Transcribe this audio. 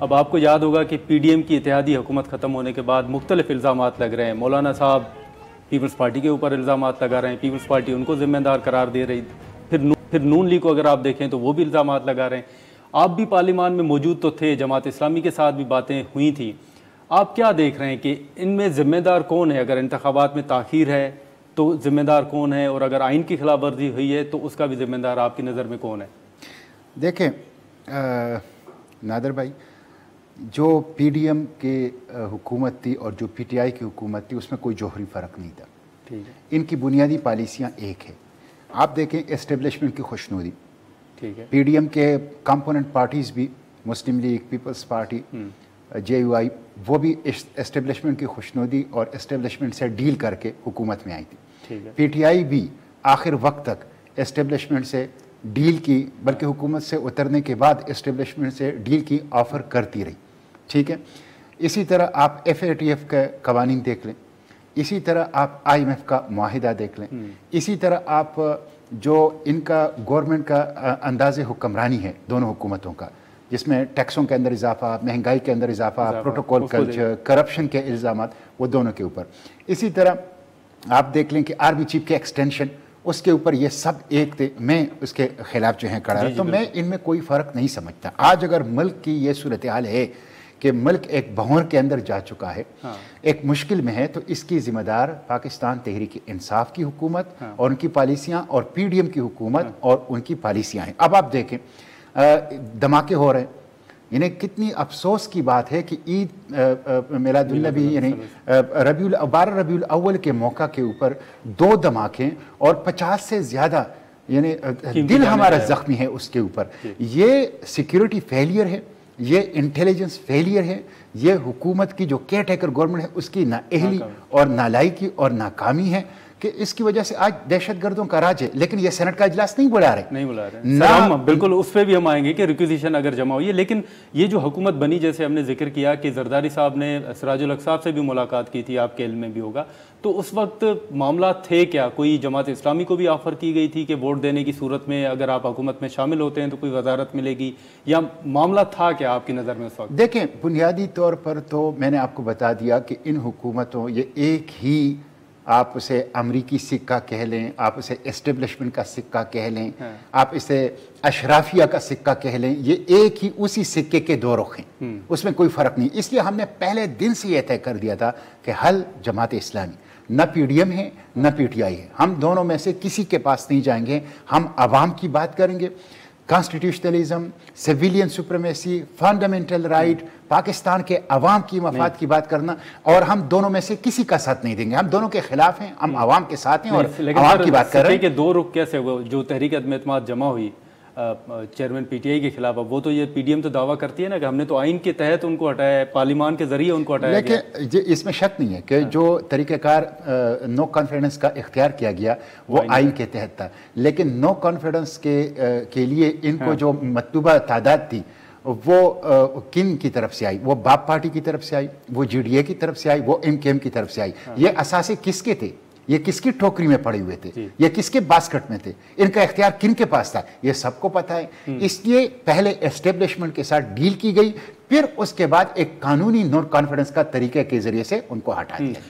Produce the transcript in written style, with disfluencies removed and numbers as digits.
اب آپ کو یاد ہوگا کہ پی ڈی ایم کی اتحادی حکومت ختم ہونے کے بعد مختلف الزامات لگ رہے ہیں. مولانا صاحب پیپلز پارٹی کے اوپر الزامات لگا رہے ہیں, پیپلز پارٹی ان کو ذمہ دار قرار دے رہی. پھر نون لیگ کو اگر آپ دیکھیں تو وہ بھی الزامات لگا رہے ہیں. آپ بھی پارلیمان میں موجود تو تھے, جماعت اسلامی کے ساتھ بھی باتیں ہوئی تھیں. آپ کیا دیکھ رہے ہیں کہ ان میں ذمہ دار کون ہے؟ اگر انتخابات میں تاخیر ہے تو ذمہ دار کون ہے, اور اگر آئین کی خلاف ورزی ہوئی ہے تو اس کا بھی ذمہ دار آپ کی نظر میں کون ہے؟ دیکھیں نادر بھائی, جو پی ڈی ایم کی حکومت تھی اور جو پی ٹی آئی کی حکومت تھی اس میں کوئی جوہری فرق نہیں تھا. ٹھیک ہے, ان کی بنیادی پالیسیاں ایک ہے. آپ دیکھیں اسٹیبلشمنٹ کی خوشنودی, ٹھیک ہے, پی ڈی ایم کے کمپوننٹ پارٹیز بھی, Muslim League, Peoples Party, J U I, وہ بھی اسٹیبلشمنٹ کی خوشنودی اور اسٹیبلشمنٹ سے ڈیل کر کے حکومت میں آئی تھی. ٹھیک ہے, پی ٹی آئی بھی آخر وقت تک اسٹیبلشمنٹ سے ڈیل کی, بلکہ حکومت سے اترنے کے بعد اسٹیبلشمنٹ سے ڈیل کی آفر کرتی رہی. ٹھیک ہے, اسی طرح آپ ایف اے ٹی ایف کے قوانین دیکھ لیں, اسی طرح آپ آئی ایم ایف کا معاہدہ دیکھ لیں, اسی طرح آپ جو ان کا گورنمنٹ کا انداز حکمرانی ہے دونوں حکومتوں کا, جس میں ٹیکسوں کے اندر اضافہ, مہنگائی کے اندر اضافہ, پروٹوکول کلچر, کرپشن کے الزامات, وہ دونوں کے اوپر. اسی طرح آپ دیکھ لیں کہ آرمی چیف کے ایکسٹینشن, اس کے اوپر یہ سب ایک تھے. میں اس کے خلاف جو ہیں کھڑا رہا, تو میں ان میں کوئی فرق نہیں سمجھتا. آج اگر ملک کی یہ صورتحال ہے کہ ملک ایک بحران کے اندر جا چکا ہے, ایک مشکل میں ہے, تو اس کی ذمہ دار پاکستان تحریک انصاف کی حکومت اور ان کی پالیسیاں, اور پی ڈی ایم کی حکومت اور ان کی پالیسیاں ہیں. اب آپ دیکھیں دھماکے ہو رہے ہیں, یعنی کتنی افسوس کی بات ہے کہ عید میلاد النبی یعنی 12 ربیع الاول کے موقع کے اوپر 2 دھماکے اور 50 سے زیادہ, یعنی دل ہمارا زخمی ہے اس کے اوپر. یہ سیکیورٹی فیلئر ہے, یہ انٹیلیجنس فیلئر ہے, یہ حکومت کی جو کیئر ٹیکر گورنمنٹ ہے اس کی نااہلی اور نالائکی اور ناکامی ہے کہ اس کی وجہ سے آج دہشت گردوں کا راج ہے. لیکن یہ سینٹ کا اجلاس نہیں بلا رہے. ہم بالکل اس پہ بھی ہم آئیں گے کہ ریکویزیشن اگر جمع ہوئی ہے, لیکن یہ جو حکومت بنی, جیسے ہم نے ذکر کیا کہ زرداری صاحب نے سراج الحق صاحب سے بھی ملاقات کی تھی, آپ کے علم میں بھی ہوگا, تو اس وقت معاملات تھے کیا؟ کوئی جماعت اسلامی کو بھی آفر کی گئی تھی کہ ووٹ دینے کی صورت میں اگر آپ حکومت میں شامل ہوتے ہیں تو کوئی وزارت ملے گی, یا معاملہ تھا کیا آپ کی نظر میں اس وقت؟ دیکھیں بنیادی طور پر تو میں نے آپ کو بتا دیا کہ ان حکومتوں, یہ ایک ہی, آپ اسے امریکی سکہ کہہ لیں, آپ اسے اسٹیبلشمنٹ کا سکہ کہہ لیں, آپ اسے اشرافیہ کا سکہ کہہ لیں, یہ ایک ہی اسی سکے کے 2 رخ ہیں, اس میں کوئی فرق نہیں. اس لیے ہم نے پہلے دن سے یہ طے کر دیا تھا کہ حل جماعت اسلامی, نہ پی ڈی ایم ہے نہ پی ٹی آئی ہے. ہم دونوں میں سے کسی کے پاس نہیں جائیں گے. ہم عوام کی بات کریں گے, constitutionalism, civilian supremacy, fundamental right, Pakistan کے عوام کی مفاد کی بات کرنا, اور ہم دونوں میں سے کسی کا ساتھ نہیں دیں گے. ہم دونوں کے خلاف ہیں, ہم عوام کے ساتھ ہیں اور عوام کی بات کر رہے ہیں. کہ 2 رخ کیسے ہوئے؟ جو تحریک عدم اعتماد جمع ہوئی چیئرمین پی ٹی آئی کے خلاف, وہ تو یہ پی ڈی ایم تو دعویٰ کرتی ہے نا کہ ہم نے تو آئین کے تحت ان کو ہٹایا ہے, پارلیمان کے ذریعے ان کو ہٹایا گیا. لیکن اس میں شک نہیں ہے کہ جو طریقہ کار نو کانفیڈنس کا اختیار کیا گیا وہ آئین کے تحت تھا, لیکن نو کانفیڈنس کے لیے ان کو جو مطلوبہ تعداد تھی وہ کن کی طرف سے آئی؟ وہ باپ پارٹی کی طرف سے آئی, وہ جی ڈی اے کی طرف سے آئی, وہ ایم کے ایم کی طرف سے آئی. یہ اثاثے کس کے تھے؟ یہ کس کی ٹوکری میں پڑے ہوئے تھے؟ یہ کس کے باسکٹ میں تھے؟ ان کا اختیار کن کے پاس تھا؟ یہ سب کو پتہ ہے. اس لیے پہلے اسٹیبلشمنٹ کے ساتھ ڈیل کی گئی, پھر اس کے بعد ایک قانونی نو کانفیڈنس کا طریقے کے ذریعے سے ان کو ہٹا دیا.